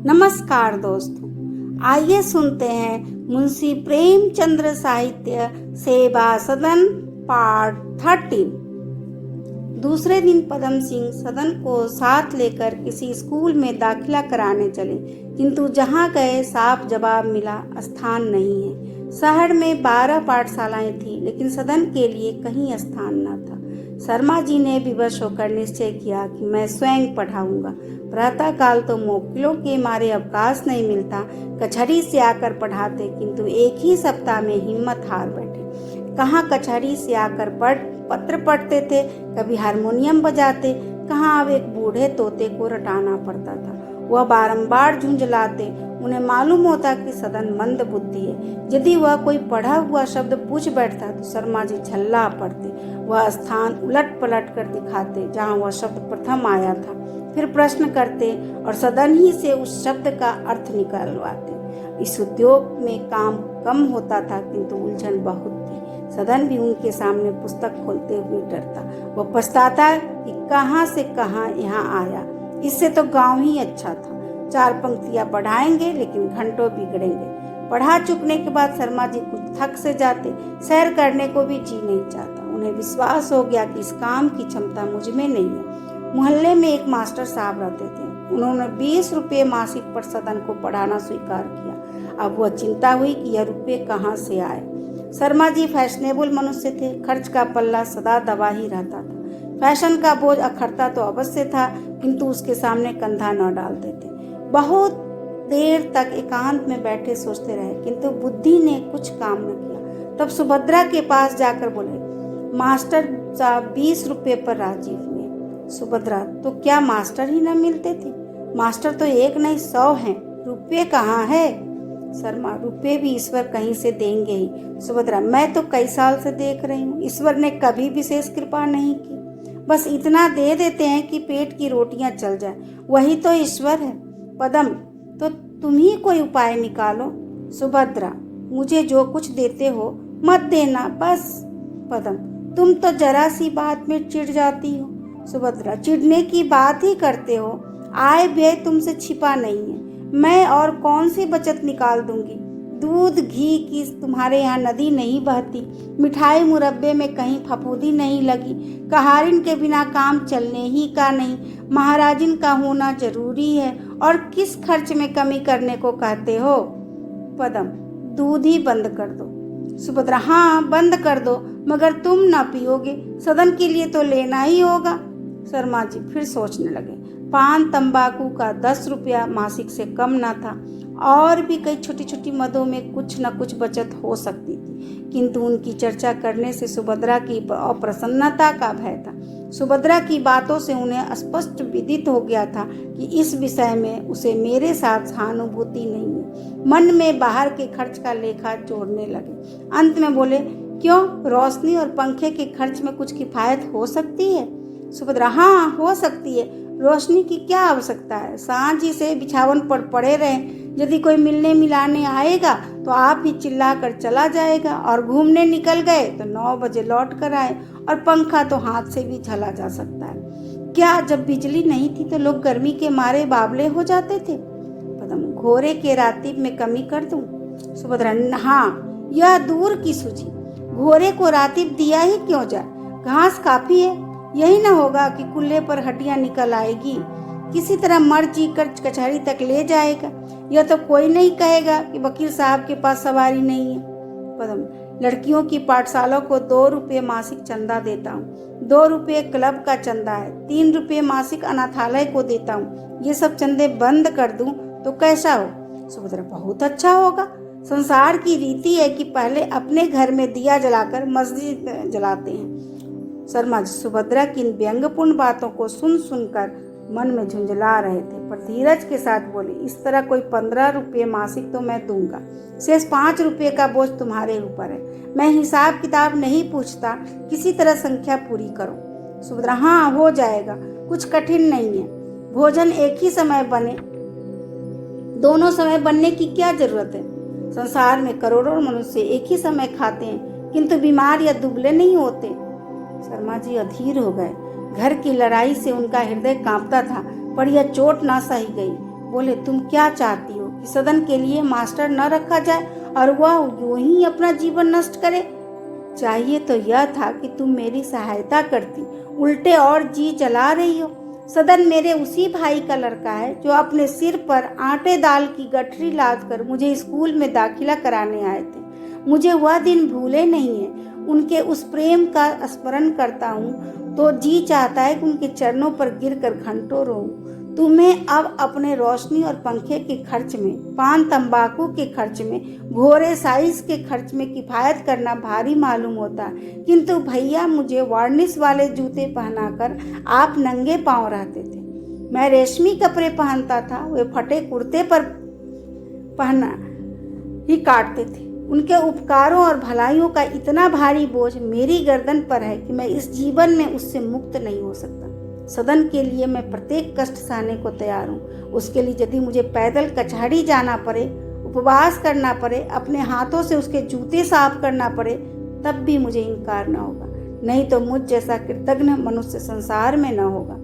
नमस्कार दोस्तों, आइए सुनते हैं मुंशी प्रेमचंद्र साहित्य सेवा सदन पार्ट 13। दूसरे दिन पदम सिंह सदन को साथ लेकर किसी स्कूल में दाखिला कराने चले, किंतु जहाँ गए साफ जवाब मिला, स्थान नहीं है। शहर में 12 पाठशालाएं थी, लेकिन सदन के लिए कहीं स्थान न था। शर्मा जी ने विवश होकर निश्चय किया कि मैं स्वयं पढ़ाऊंगा। प्रातःकाल तो मोकिलों के मारे अवकाश नहीं मिलता, कचहरी से आकर पढ़ाते, किंतु एक ही सप्ताह में हिम्मत हार बैठे। कहाँ कचहरी से आकर पत्र पढ़ते थे, कभी हारमोनियम बजाते, कहाँ अब एक बूढ़े तोते को रटाना पड़ता था। वह बारंबार झुंझलाते। उन्हें मालूम होता कि सदन मंद बुद्धि है। यदि वह कोई पढ़ा हुआ शब्द पूछ बैठता तो शर्मा जी झल्ला पड़ते। वह स्थान उलट पलट कर दिखाते जहाँ वह शब्द प्रथम आया था, फिर प्रश्न करते और सदन ही से उस शब्द का अर्थ निकलवाते। इस उद्योग में काम कम होता था, किंतु उलझन बहुत थी। सदन भी उनके सामने पुस्तक खोलते हुए डरता। वह पछताता कि कहाँ से कहाँ यहाँ आया। इससे तो गांव ही अच्छा था। 4 पंक्तियां पढ़ाएंगे, लेकिन घंटों बिगड़ेंगे। पढ़ा चुकने के बाद शर्मा जी कुछ थक से जाते। सैर करने को भी जी नहीं चाहता। उन्हें विश्वास हो गया कि इस काम की क्षमता मुझ में नहीं है। मोहल्ले में एक मास्टर साहब रहते थे। उन्होंने 20 रुपये मासिक पर सदन को पढ़ाना स्वीकार किया। अब वह चिंता हुई कि यह रुपये कहाँ से आए। शर्मा जी फैशनेबल मनुष्य थे। खर्च का पल्ला सदा दबा ही रहता था। फैशन का बोझ अखरता तो अवश्य था, किंतु उसके सामने कंधा न डालते थे। बहुत देर तक एकांत में बैठे सोचते रहे, किंतु बुद्धि ने कुछ काम न किया। तब सुभद्रा के पास जाकर बोले, मास्टर साहब 20 रुपये पर राजी हुए। सुभद्रा, तो क्या मास्टर ही न मिलते थे? मास्टर तो एक नहीं 100 हैं। रुपये कहाँ है? शर्मा, रुपये भी ईश्वर कहीं से देंगे ही। सुभद्रा, मैं तो कई साल से देख रही हूँ, ईश्वर ने कभी विशेष कृपा नहीं की। बस इतना दे देते हैं कि पेट की रोटियां चल जाए, वही तो ईश्वर है। पदम, तो तुम ही कोई उपाय निकालो। सुभद्रा, मुझे जो कुछ देते हो मत देना बस। पदम, तुम तो जरा सी बात में चिढ़ जाती हो। सुभद्रा, चिढ़ने की बात ही करते हो। आय व्यय तुमसे छिपा नहीं है। मैं और कौन सी बचत निकाल दूंगी? दूध घी की तुम्हारे यहाँ नदी नहीं बहती। मिठाई मुरब्बे में कहीं फफूंदी नहीं लगी। कहारिन के बिना काम चलने ही का नहीं। महाराजिन का होना जरूरी है, और किस खर्च में कमी करने को कहते हो? पदम, दूध ही बंद कर दो। सुभद्रा, हाँ बंद कर दो, मगर तुम ना पियोगे। सदन के लिए तो लेना ही होगा। शर्मा जी फिर सोचने लगे। पान तंबाकू का 10 रुपया मासिक से कम न था, और भी कई छोटी छोटी मदों में कुछ न कुछ बचत हो सकती थी, किंतु उनकी चर्चा करने से सुभद्रा की अप्रसन्नता का भय था। सुभद्रा की बातों से उन्हें स्पष्ट विदित हो गया था कि इस विषय में उसे मेरे साथ सहानुभूति नहीं है। मन में बाहर के खर्च का लेखा जोड़ने लगे। अंत में बोले, क्यों, रोशनी और पंखे के खर्च में कुछ किफायत हो सकती है? सुभद्रा, हाँ हो सकती है। रोशनी की क्या आवश्यकता है? सांझ ही से बिछावन पर पड़े रहें। यदि कोई मिलने मिलाने आएगा तो आप ही चिल्ला कर चला जाएगा, और घूमने निकल गए तो 9 बजे लौट कर आए। और पंखा तो हाथ से भी झला जा सकता है। क्या जब बिजली नहीं थी तो लोग गर्मी के मारे बावले हो जाते थे? पदम, घोरे के रातिब में कमी कर दूं? सुभद्रा, हाँ यह दूर की सूझी। घोरे को रातिब दिया ही क्यों जाए? घास काफी है। यही न होगा कि कुल्ले पर हड्डियां निकल आएगी। किसी तरह मर जी कर कचहरी तक ले जाएगा। यह तो कोई नहीं कहेगा कि वकील साहब के पास सवारी नहीं है। पदम, लड़कियों की पाठशाला को 2 रुपये मासिक चंदा देता हूँ। 2 रुपये क्लब का चंदा है। 3 रुपये मासिक अनाथालय को देता हूँ। ये सब चंदे बंद कर दूं तो कैसा हो? सुभद्रा, बहुत अच्छा होगा। संसार की रीति है कि पहले अपने घर में दिया जलाकर मस्जिद जलाते हैं। शर्मा जी सुभद्रा की इन व्यंग्यपूर्ण बातों को सुन सुनकर मन में झुंझला रहे थे, पर धीरज के साथ बोले, इस तरह कोई 15 रुपये मासिक तो मैं दूंगा। शेष 5 रुपये का बोझ तुम्हारे ऊपर है। मैं हिसाब किताब नहीं पूछता, किसी तरह संख्या पूरी करो। सुभद्रा, हाँ हो जाएगा, कुछ कठिन नहीं है। भोजन एक ही समय बने, दोनों समय बनने की क्या जरूरत है? संसार में करोड़ों मनुष्य एक ही समय खाते हैं, किंतु बीमार या दुबले नहीं होते। शर्मा जी अधीर हो गए। घर की लड़ाई से उनका हृदय कांपता था, पर यह चोट ना सही गई। बोले, तुम क्या चाहती हो कि सदन के लिए मास्टर न रखा जाए और वह यूं ही अपना जीवन नष्ट करे? चाहिए तो यह था कि तुम मेरी सहायता करती, उल्टे और जी जला रही हो। सदन मेरे उसी भाई का लड़का है जो अपने सिर पर आटे दाल की गठरी लाद कर मुझे स्कूल में दाखिला कराने आए थे। मुझे वह दिन भूले नहीं है। उनके उस प्रेम का स्मरण करता हूँ तो जी चाहता है कि उनके चरणों पर गिरकर घंटों रोऊं। तुम्हें अब अपने रोशनी और पंखे के खर्च में, पान तंबाकू के खर्च में, घोड़े साइज के खर्च में किफायत करना भारी मालूम होता है, किंतु भैया मुझे वार्निश वाले जूते पहनाकर आप नंगे पांव रहते थे। मैं रेशमी कपड़े पहनता था, वे फटे कुर्ते पर पहना ही काटते थे। उनके उपकारों और भलाइयों का इतना भारी बोझ मेरी गर्दन पर है कि मैं इस जीवन में उससे मुक्त नहीं हो सकता। सदन के लिए मैं प्रत्येक कष्ट सहने को तैयार हूँ। उसके लिए यदि मुझे पैदल कचहरी जाना पड़े, उपवास करना पड़े, अपने हाथों से उसके जूते साफ करना पड़े, तब भी मुझे इनकार न होगा। नहीं तो मुझ जैसा कृतज्ञ मनुष्य संसार में न होगा।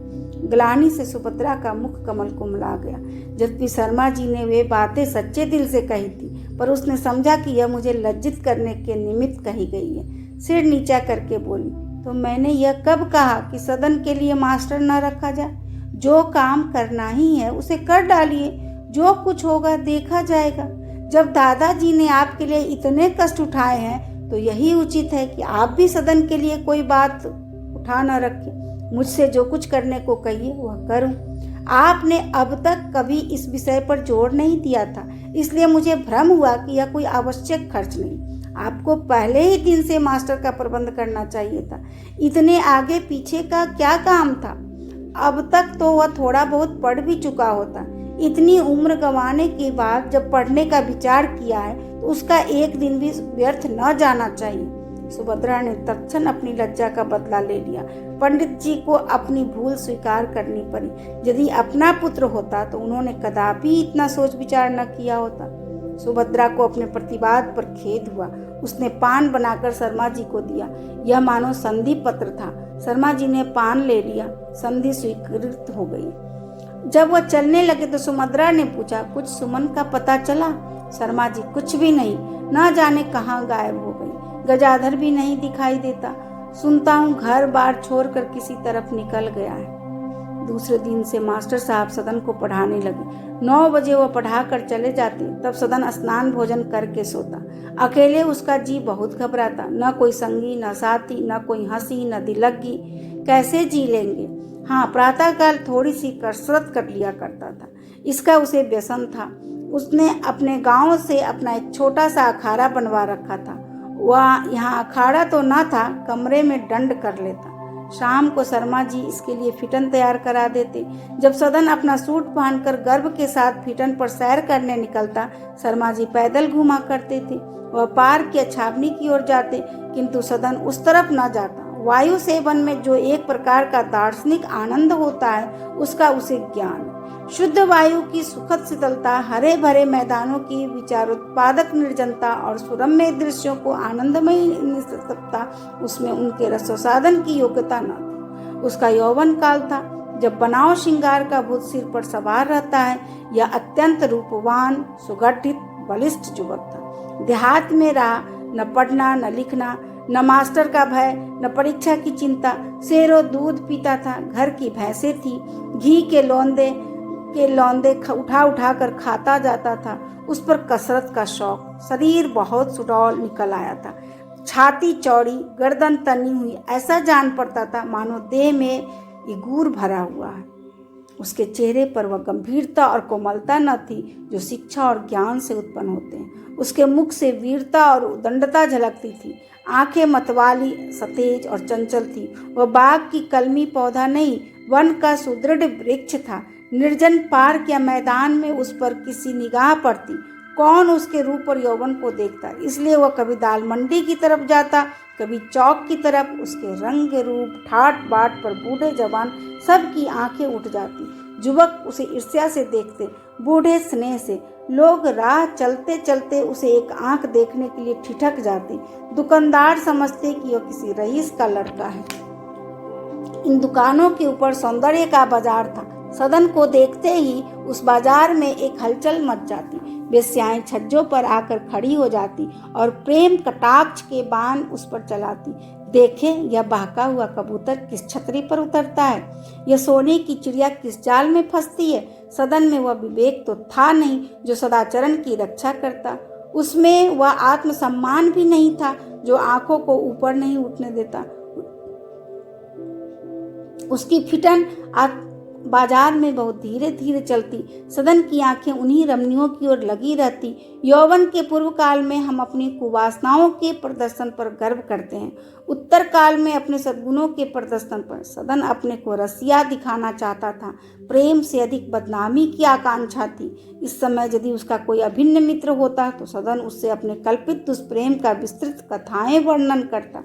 ग्लानि से सुभद्रा का मुख कमल कुमला गया। जबकि शर्मा जी ने वे बातें सच्चे दिल से कही थी, पर उसने समझा कि यह मुझे लज्जित करने के निमित्त कही गई है। सिर नीचा करके बोली, तो मैंने यह कब कहा कि सदन के लिए मास्टर न रखा जाए? जो काम करना ही है उसे कर डालिए, जो कुछ होगा देखा जाएगा। जब दादाजी ने आपके लिए इतने कष्ट उठाए हैं तो यही उचित है कि आप भी सदन के लिए कोई बात उठा न रखें। मुझसे जो कुछ करने को कहिए वह करूं। आपने अब तक कभी इस विषय पर जोर नहीं दिया था, इसलिए मुझे भ्रम हुआ कि यह कोई आवश्यक खर्च नहीं। आपको पहले ही दिन से मास्टर का प्रबंध करना चाहिए था। इतने आगे पीछे का क्या काम था? अब तक तो वह थोड़ा बहुत पढ़ भी चुका होता। इतनी उम्र गंवाने के बाद जब पढ़ने का विचार किया है तो उसका एक दिन भी व्यर्थ न जाना चाहिए। सुभद्रा ने तत्क्षण अपनी लज्जा का बदला ले लिया। पंडित जी को अपनी भूल स्वीकार करनी पड़ी। यदि अपना पुत्र होता तो उन्होंने कदापि इतना सोच विचार न किया होता। सुभद्रा को अपने प्रतिवाद पर खेद हुआ। उसने पान बनाकर शर्मा जी को दिया। यह मानो संधि पत्र था। शर्मा जी ने पान ले लिया। संधि स्वीकृत हो गई। जब वह चलने लगे तो सुभद्रा ने पूछा, कुछ सुमन का पता चला? शर्मा जी, कुछ भी नहीं, न जाने कहाँ गायब हो गई। गजाधर भी नहीं दिखाई देता। सुनता हूँ घर बार छोड़कर किसी तरफ निकल गया है। दूसरे दिन से मास्टर साहब सदन को पढ़ाने लगे। 9 बजे वह पढ़ाकर चले जाते, तब सदन स्नान भोजन करके सोता। अकेले उसका जी बहुत घबराता। न कोई संगी, न साथी, न कोई हंसी, न दिलगी। कैसे जी लेंगे? हाँ, प्रातःकाल थोड़ी सी कसरत कर लिया करता था। इसका उसे व्यसन था। उसने अपने गांव से अपना एक छोटा सा अखाड़ा बनवा रखा था। वह यहाँ अखाड़ा तो न था, कमरे में दंड कर लेता। शाम को शर्मा जी इसके लिए फिटन तैयार करा देते। जब सदन अपना सूट पहनकर गर्व के साथ फिटन पर सैर करने निकलता, शर्मा जी पैदल घुमा करते थे। वह पार्क या छावनी की ओर जाते, किंतु सदन उस तरफ न जाता। वायु सेवन में जो एक प्रकार का दार्शनिक आनंद होता है, उसका उसे ज्ञान। शुद्ध वायु की सुखद शीतलता, हरे भरे मैदानों की विचारोत्पादक निर्जनता और सुरम्य दृश्यों को आनंदमयी निस्तब्धता, उसमें उनके रसोसाधन की योग्यता न थी। उसका यौवन काल था जब बनाव श्रृंगार का भूत सिर पर सवार रहता है। यह अत्यंत रूपवान, सुगठित, बलिष्ठ युवक था। देहात में रहा, न पढ़ना न लिखना, न मास्टर का भय, न परीक्षा की चिंता। शेरों दूध पीता था, घर की भैंसें थी, घी के लौंदे उठा उठा कर खाता जाता था। उस पर कसरत का शौक। शरीर बहुत सुडौल निकल आया था। छाती चौड़ी, गर्दन तनी हुई, ऐसा जान पड़ता था मानो देह में इगूर भरा हुआ है। उसके चेहरे पर वह गंभीरता और कोमलता न थी जो शिक्षा और ज्ञान से उत्पन्न होते हैं। उसके मुख से वीरता और उदंडता झलकती थी। आंखें मतवाली, सतेज और चंचल थी। वह बाग की कलमी पौधा नहीं, वन का सुदृढ़ वृक्ष था। निर्जन पार्क या मैदान में उस पर किसी निगाह पड़ती, कौन उसके रूप और यौवन को देखता। इसलिए वह कभी दाल मंडी की तरफ जाता, कभी चौक की तरफ। उसके रंग रूप, ठाट बाट पर बूढ़े जवान सबकी आंखें उठ जाती। युवक उसे ईर्ष्या से देखते, बूढ़े स्नेह से। लोग राह चलते चलते उसे एक आंख देखने के लिए ठिठक जाते। दुकानदार समझते कि वह किसी रईस का लड़का है। इन दुकानों के ऊपर सौंदर्य का बाजार था। सदन को देखते ही उस बाजार में एक हलचल मच जाती। वेश्याएं छज्जों पर आकर खड़ी हो जाती और प्रेम कटाक्ष के बाण उस पर चलाती। देखे, यह बहका हुआ कबूतर किस छतरी पर उतरता है, यह सोने की चिड़िया किस जाल में फंसती है। सदन में वह विवेक तो था नहीं जो सदाचरण की रक्षा करता, उसमें वह आत्मसम्मान भी नहीं था जो आंखों को ऊपर नहीं उठने देता। उसकी फिटन बाजार में बहुत धीरे धीरे चलती। सदन की आंखें उन्हीं रमणियों की ओर लगी रहती। यौवन के पूर्व काल में हम अपनी कुवासनाओं के प्रदर्शन पर गर्व करते हैं, उत्तर काल में अपने सद्गुणों के प्रदर्शन पर। सदन अपने को रसिया दिखाना चाहता था, प्रेम से अधिक बदनामी की आकांक्षा थी। इस समय यदि उसका कोई अभिन्न मित्र होता तो सदन उससे अपने कल्पित दुष्प्रेम का विस्तृत कथाएं वर्णन करता।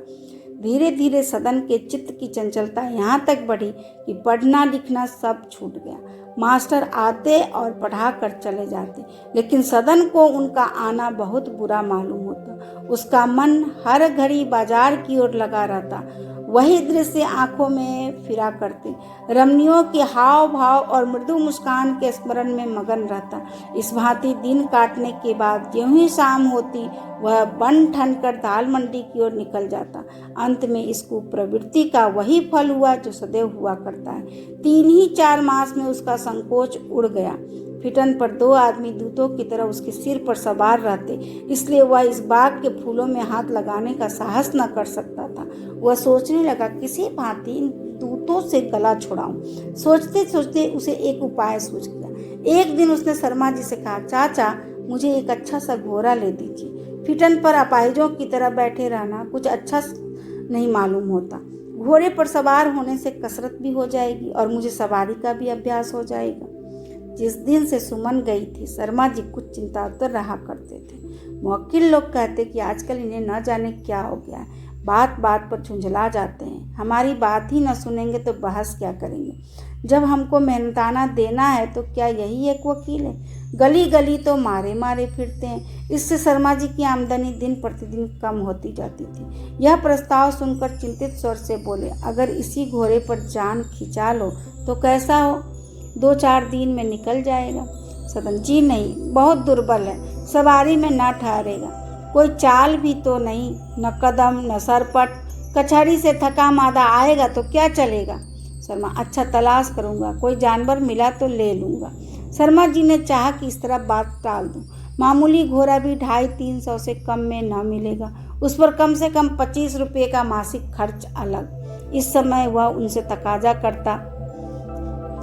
धीरे धीरे सदन के चित्त की चंचलता यहाँ तक बढ़ी कि पढ़ना लिखना सब छूट गया। मास्टर आते और पढ़ा कर चले जाते, लेकिन सदन को उनका आना बहुत बुरा मालूम होता। उसका मन हर घड़ी बाजार की ओर लगा रहता, वही दृश्य आंखों में फिरा करते, रमणियों के हाव भाव और मृदु मुस्कान के स्मरण में मगन रहता। इस भांति दिन काटने के बाद ज्यों ही शाम होती, वह बन ठन कर दाल मंडी की ओर निकल जाता। अंत में इस कुप्रवृत्ति का वही फल हुआ जो सदैव हुआ करता है। 3 ही 4 मास में उसका संकोच उड़ गया। फिटन पर 2 आदमी दूतों की तरह उसके सिर पर सवार रहते, इसलिए वह इस बाग के फूलों में हाथ लगाने का साहस न कर सकता था। वह सोचने लगा, किसी भांति इन दूतों से गला छुड़ाऊं। सोचते सोचते उसे एक उपाय सूझ गया। एक दिन उसने शर्मा जी से कहा, चाचा मुझे एक अच्छा सा घोड़ा ले दीजिए। फिटन पर अपाहिजों की तरह बैठे रहना कुछ अच्छा नहीं मालूम होता। घोड़े पर सवार होने से कसरत भी हो जाएगी और मुझे सवारी का भी अभ्यास हो जाएगा। जिस दिन से सुमन गई थी, शर्मा जी कुछ चिंतातुर रहा करते थे। मुवक्किल लोग कहते कि आजकल इन्हें न जाने क्या हो गया है, बात बात पर झुंझला जाते हैं। हमारी बात ही न सुनेंगे तो बहस क्या करेंगे। जब हमको मेहनताना देना है तो क्या यही एक वकील है? गली गली तो मारे मारे फिरते हैं। इससे शर्मा जी की आमदनी दिन प्रतिदिन कम होती जाती थी। यह प्रस्ताव सुनकर चिंतित स्वर से बोले, अगर इसी घोड़े पर जान खिंचा लो तो कैसा हो? 2-4 दिन में निकल जाएगा। सदन जी नहीं, बहुत दुर्बल है, सवारी में न ठहरेगा। कोई चाल भी तो नहीं, न कदम न सरपट, कचहरी से थका मादा आएगा तो क्या चलेगा? शर्मा, अच्छा तलाश करूंगा, कोई जानवर मिला तो ले लूंगा। शर्मा जी ने चाहा कि इस तरह बात टाल दूं। मामूली घोड़ा भी 250-300 से कम में न मिलेगा, उस पर कम से कम 25 रुपये का मासिक खर्च अलग। इस समय वह उनसे तकाजा करता,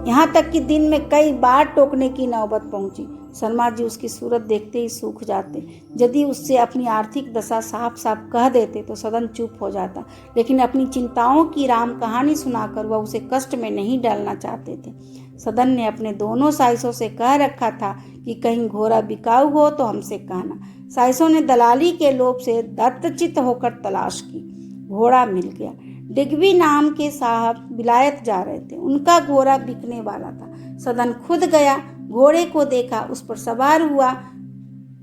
यहाँ तक कि दिन में कई बार टोकने की नौबत पहुंची। शर्मा जी उसकी सूरत देखते ही सूख जाते। यदि उससे अपनी आर्थिक दशा साफ साफ कह देते तो सदन चुप हो जाता, लेकिन अपनी चिंताओं की राम कहानी सुनाकर वह उसे कष्ट में नहीं डालना चाहते थे। सदन ने अपने दोनों साइसों से कह रखा था कि कहीं घोड़ा बिकाऊ हो तो हमसे कहना। साइसों ने दलाली के लोभ से दत्तचित्त होकर तलाश की। घोड़ा मिल गया। डिग्बी नाम के साहब विलायत जा रहे थे, उनका घोड़ा बिकने वाला था। सदन खुद गया, घोड़े को देखा, उस पर सवार हुआ,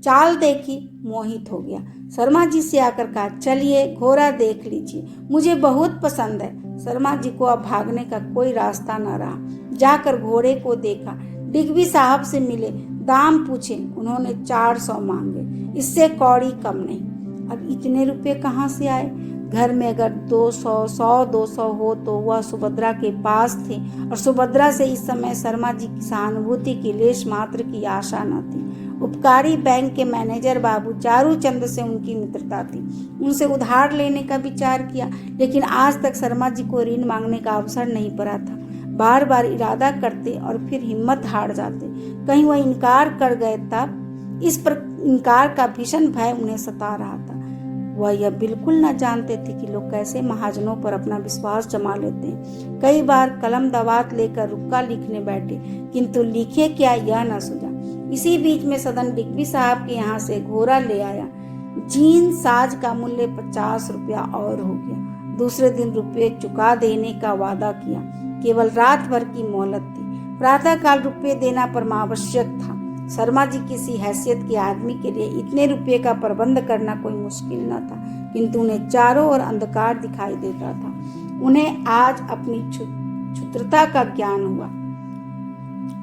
चाल देखी, मोहित हो गया। शर्मा जी से आकर कहा, चलिए घोड़ा देख लीजिए, मुझे बहुत पसंद है। शर्मा जी को अब भागने का कोई रास्ता न रहा। जाकर घोड़े को देखा, डिग्बी साहब से मिले, दाम पूछे, उन्होंने 400 मांगे, इससे कौड़ी कम नहीं। अब इतने रुपए कहाँ से आए? घर में अगर 100-200 हो तो वह सुभद्रा के पास थे, और सुभद्रा से इस समय शर्मा जी की सहानुभूति की लेश मात्र की आशा न थी। उपकारी बैंक के मैनेजर बाबू चारूचंद से उनकी मित्रता थी, उनसे उधार लेने का विचार किया, लेकिन आज तक शर्मा जी को ऋण मांगने का अवसर नहीं पड़ा था। बार बार इरादा करते और फिर हिम्मत हार जाते, कहीं वह इनकार कर गए तब। इस पर इनकार का भीषण भय उन्हें सता रहा था। वह यह बिल्कुल न जानते थे कि लोग कैसे महाजनों पर अपना विश्वास जमा लेते हैं। कई बार कलम दवात लेकर रुक्का लिखने बैठे, किंतु लिखे क्या यह न सूझा। इसी बीच में सदन डिग्बी साहब के यहाँ से घोड़ा ले आया। जीन साज का मूल्य 50 रुपया और हो गया। दूसरे दिन रुपये चुका देने का वादा किया, केवल रात भर की मोहलत थी। प्रातःकाल रुपये देना परमावश्यक था। शर्मा जी किसी हैसियत के आदमी के लिए इतने रुपये का प्रबंध करना कोई मुश्किल न था, किंतु उन्हें चारों ओर अंधकार दिखाई देता था। उन्हें आज अपनी क्षुद्रता का ज्ञान हुआ।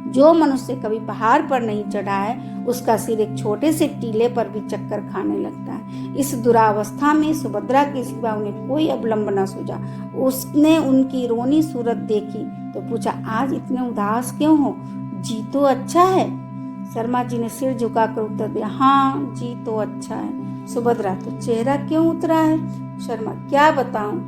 जो मनुष्य कभी पहाड़ पर नहीं चढ़ा है उसका सिर एक छोटे से टीले पर भी चक्कर खाने लगता है। इस दुरावस्था में सुभद्रा के सिवा उन्हें कोई अवलंब न सूझा। उसने उनकी रोनी सूरत देखी तो पूछा, आज इतने उदास क्यों हो? जी तो अच्छा है। शर्मा जी ने सिर झुकाकर उत्तर दिया, हाँ जी तो अच्छा है। सुभद्रा, तो चेहरा क्यों उतरा है? शर्मा, क्या बताऊं,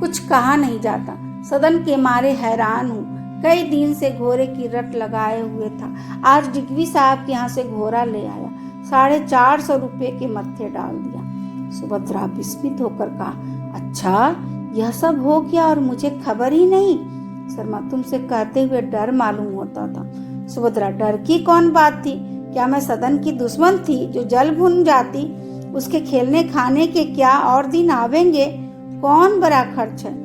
कुछ कहा नहीं जाता। सदन के मारे हैरान हूँ। कई दिन से घोड़े की रट लगाए हुए था। आज डिगवी साहब के यहाँ से घोड़ा ले आया, 450 रुपये के मत्थे डाल दिया। सुभद्रा विस्मित होकर कहा, अच्छा यह सब हो गया और मुझे खबर ही नहीं। शर्मा, तुमसे कहते हुए डर मालूम होता था। सुभद्रा, डर की कौन बात थी? क्या मैं सदन की दुश्मन थी जो जल भुन जाती? उसके खेलने खाने के क्या और दिन आवेंगे? कौन बड़ा खर्च है?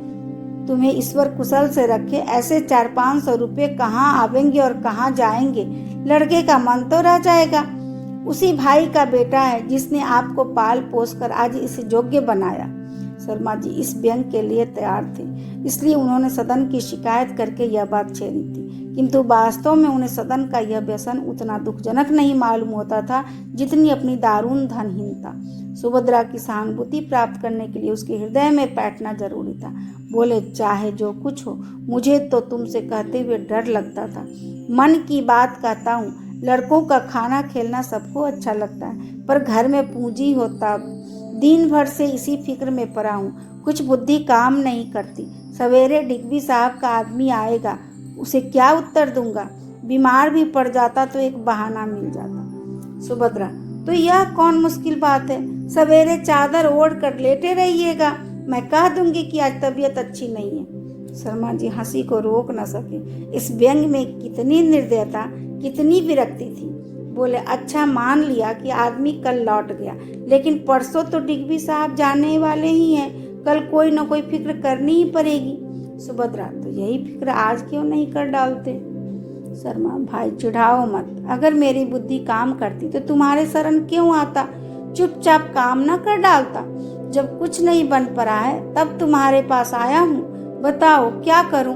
तुम्हें ईश्वर कुशल से रखे, ऐसे 400-500 रुपये कहाँ आवेंगे और कहाँ जाएंगे? लड़के का मन तो रह जाएगा। उसी भाई का बेटा है जिसने आपको पाल पोस कर आज इस योग्य बनाया। शर्मा जी इस व्यंग के लिए तैयार थे, इसलिए उन्होंने सदन की शिकायत करके यह बात छेड़ी थी, किंतु वास्तव में उन्हें सदन का यह व्यसन उतना दुखजनक नहीं मालूम होता था जितनी अपनी दारुण धनहीनता। सुभद्रा की सहानुभूति प्राप्त करने के लिए उसके हृदय में बैठना जरूरी था। बोले, चाहे जो कुछ हो, मुझे तो तुमसे कहते हुए डर लगता था। मन की बात कहता हूँ, लड़कों का खाना खेलना सबको अच्छा लगता है, पर घर में पूंजी होता। दिन भर से इसी फिक्र में पड़ा हूँ, कुछ बुद्धि काम नहीं करती। सवेरे डिगवी साहब का आदमी आएगा, उसे क्या उत्तर दूंगा? बीमार भी पड़ जाता तो एक बहाना मिल जाता। सुभद्रा, तो यह कौन मुश्किल बात है? सवेरे चादर ओढ़ कर लेटे रहिएगा, मैं कह दूंगी कि आज तबीयत अच्छी नहीं है। शर्मा जी हंसी को रोक न सके। इस व्यंग में कितनी निर्दयता, कितनी विरक्ति थी। बोले, अच्छा मान लिया कि आदमी कल लौट गया, लेकिन परसों तो डिगवी साहब जाने वाले ही हैं, कल कोई न कोई फिक्र करनी ही पड़ेगी। सुभद्रा, तो यही फिक्र आज क्यों नहीं कर डालते? शर्मा, भाई चिढ़ाओ मत, अगर मेरी बुद्धि काम करती तो तुम्हारे शरण क्यों आता? चुपचाप काम न कर डालता। जब कुछ नहीं बन पड़ा है तब तुम्हारे पास आया हूँ, बताओ क्या करूँ?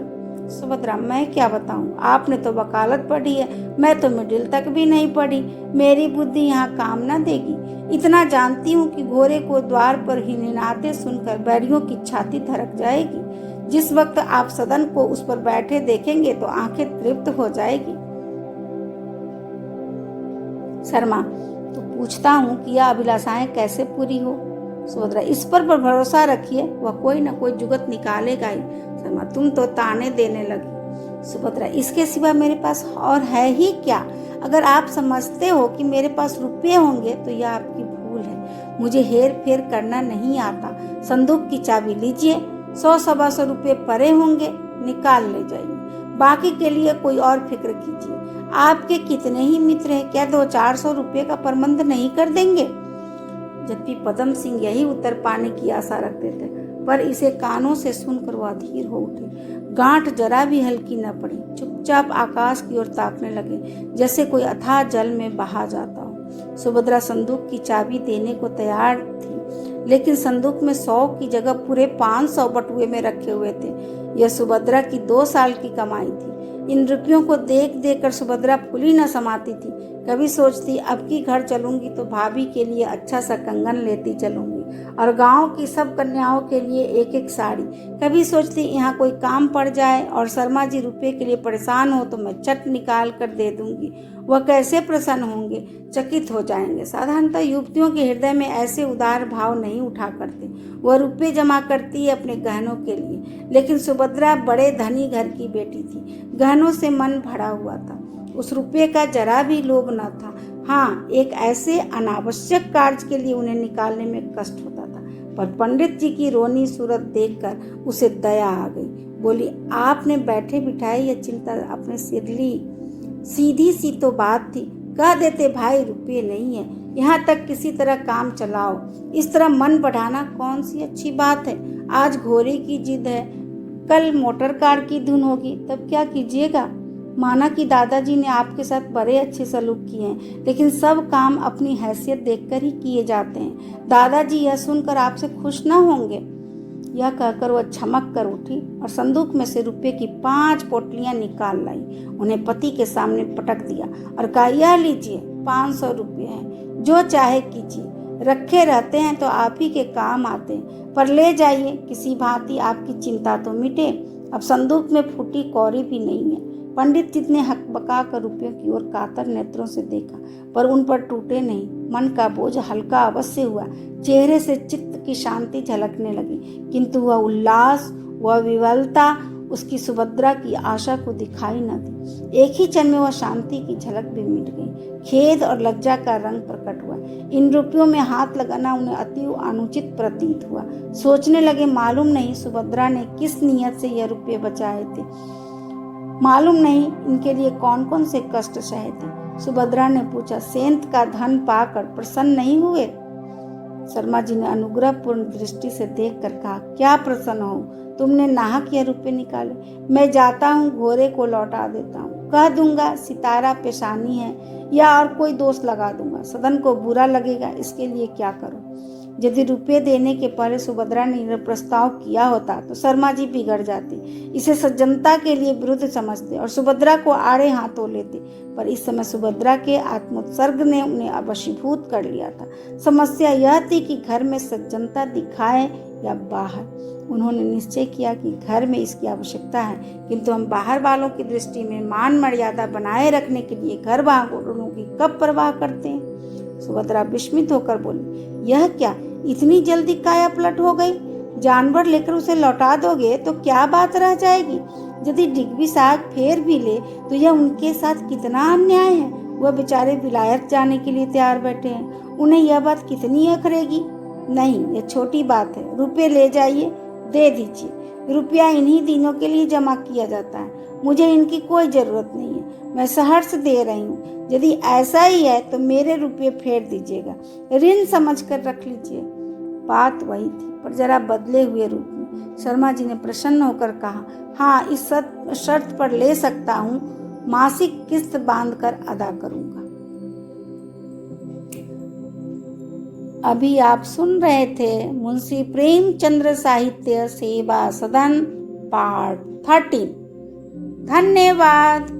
सुभद्रा, मैं क्या बताऊँ, आपने तो वकालत पढ़ी है, मैं तो मिडिल तक भी नहीं पढ़ी, मेरी बुद्धि यहाँ काम न देगी। इतना जानती हूँ कि घोड़े को द्वार पर ही निनाते सुनकर बैरियों की छाती धड़क जाएगी। जिस वक्त आप सदन को उस पर बैठे देखेंगे तो आंखें तृप्त हो जाएगी। शर्मा, तो पूछता हूँ कि यह अभिलाषाएं कैसे पूरी हो? सुभद्रा, इस पर भरोसा रखिए, वह कोई न कोई जुगत निकालेगा ही। शर्मा, तुम तो ताने देने लगी। सुभद्रा, इसके सिवा मेरे पास और है ही क्या? अगर आप समझते हो कि मेरे पास रुपये होंगे तो यह आपकी भूल है। मुझे हेर फेर करना नहीं आता। संदूक की चाबी लीजिए, 100-125 रुपये पड़े होंगे, निकाल ले जाइए। बाकी के लिए कोई और फिक्र कीजिए। आपके कितने ही मित्र हैं, क्या 200-400 रुपये का प्रबंध नहीं कर देंगे? जबकि पदम सिंह यही उत्तर पाने की आशा रखते थे, पर इसे कानों से सुनकर वह अधीर हो उठे। गांठ जरा भी हल्की न पड़ी, चुपचाप आकाश की ओर ताकने लगे, जैसे कोई अथाह जल में बहा जाता हो। सुभद्रा संदूक की चाबी देने को तैयार थी, लेकिन संदूक में 100 की जगह पूरे 500 बटुए में रखे हुए थे। यह सुभद्रा की 2 साल की कमाई थी। इन रुपयों को देख देख कर सुभद्रा फूली न समाती थी। कभी सोचती, अब की घर चलूंगी तो भाभी के लिए अच्छा सा कंगन लेती चलूंगी और गांव की सब कन्याओं के लिए एक एक साड़ी। कभी सोचती, यहाँ कोई काम पड़ जाए और शर्मा जी रुपये के लिए परेशान हो तो मैं चट निकाल कर दे दूंगी, वह कैसे प्रसन्न होंगे, चकित हो जाएंगे। साधारणतः युवतियों के हृदय में ऐसे उदार भाव नहीं उठा करते। वह रुपये जमा करती है अपने गहनों के लिए, लेकिन सुभद्रा बड़े धनी घर की बेटी थी, गहनों से मन भरा हुआ था। उस रुपये का जरा भी लोभ न था। हाँ, एक ऐसे अनावश्यक कार्य के लिए उन्हें निकालने में कष्ट होता था। पर पंडित जी की रोनी सूरत देखकर उसे दया आ गई। बोली, आपने बैठे बिठाए यह चिंता अपने सिर ली। सीधी सी तो बात थी, कह देते भाई रुपये नहीं है, यहाँ तक किसी तरह काम चलाओ। इस तरह मन बढ़ाना कौन सी अच्छी बात है? आज घोड़े की जिद है, कल मोटर कार की धुन होगी, तब क्या कीजिएगा? माना कि दादाजी ने आपके साथ बड़े अच्छे सलूक किए हैं, लेकिन सब काम अपनी हैसियत देखकर ही किए जाते हैं। दादाजी यह सुनकर आपसे खुश ना होंगे। यह कहकर वह झमक कर उठी और संदूक में से रुपये की 5 पोटलियां निकाल लाई, उन्हें पति के सामने पटक दिया और कहा, यह लीजिए 500 रुपये हैं, जो चाहे कीजिए, रखे रहते हैं तो आप ही के काम आते हैं, पर ले जाइए, किसी भांति आपकी चिंता तो मिटे। अब संदूक में फूटी कौड़ी भी नहीं है। पंडित जी ने हकबका कर रुपयों की ओर कातर नेत्रों से देखा, पर उन पर टूटे नहीं। मन का बोझ हल्का अवश्य हुआ, चेहरे से चित्त की शांति झलकने लगी, किंतु वह उल्लास, वह विवलता उसकी सुभद्रा की आशा को दिखाई न दी। एक ही क्षण में वह शांति की झलक भी मिट गई। खेद और लज्जा का रंग प्रकट हुआ। इन रुपयों में हाथ लगाना उन्हें अति अनुचित प्रतीत हुआ। सोचने लगे, मालूम नहीं सुभद्रा ने किस नियत से यह रुपये बचाए थे, मालूम नहीं इनके लिए कौन कौन से कष्ट सहे थे। सुभद्रा ने पूछा, सेंत का धन पाकर प्रसन्न नहीं हुए? शर्मा जी ने अनुग्रहपूर्ण दृष्टि से देखकर कहा, क्या प्रसन्न हो, तुमने नाहक यह रुपये निकाले। मैं जाता हूँ, घोड़े को लौटा देता हूँ, कह दूंगा सितारा पेशानी है, या और कोई दोष लगा दूंगा। सदन को बुरा लगेगा, इसके लिए क्या करूं? यदि रुपये देने के पहले सुभद्रा ने यह प्रस्ताव किया होता तो शर्मा जी बिगड़ जाते, इसे सज्जनता के लिए विरुद्ध समझते और सुभद्रा को आड़े हाथों लेते। पर इस समय सुभद्रा के आत्मोत्सर्ग ने उन्हें वशीभूत कर लिया था। समस्या यह थी कि घर में सज्जनता दिखाए या बाहर। उन्होंने निश्चय किया कि घर में इसकी आवश्यकता है, किंतु हम बाहर वालों की दृष्टि में मान मर्यादा बनाए रखने के लिए घर वालों की कब परवाह करते हैं। सुभद्रा विस्मित होकर बोली, यह क्या, इतनी जल्दी काया पलट हो गई? जानवर लेकर उसे लौटा दोगे तो क्या बात रह जाएगी? यदि डिग्बी साग फेर भी ले तो यह उनके साथ कितना अन्याय है। वह बेचारे विलायत जाने के लिए तैयार बैठे हैं, उन्हें यह बात कितनी अखरेगी? नहीं, यह छोटी बात है, रुपये ले जाइए, दे दीजिए। रुपया इन्हीं दिनों के लिए जमा किया जाता है, मुझे इनकी कोई जरूरत नहीं है, मैं सहर्ष दे रही हूँ। यदि ऐसा ही है तो मेरे रुपये फेर दीजिएगा, ऋण समझकर रख लीजिए। बात वही थी, पर जरा बदले हुए रूप में। शर्मा जी ने प्रसन्न होकर कहा, हाँ, इस शर्त पर ले सकता हूँ, मासिक किस्त बांधकर अदा करूंगा। अभी आप सुन रहे थे मुंशी प्रेमचंद्र साहित्य सेवा सदन पार्ट 13। धन्यवाद।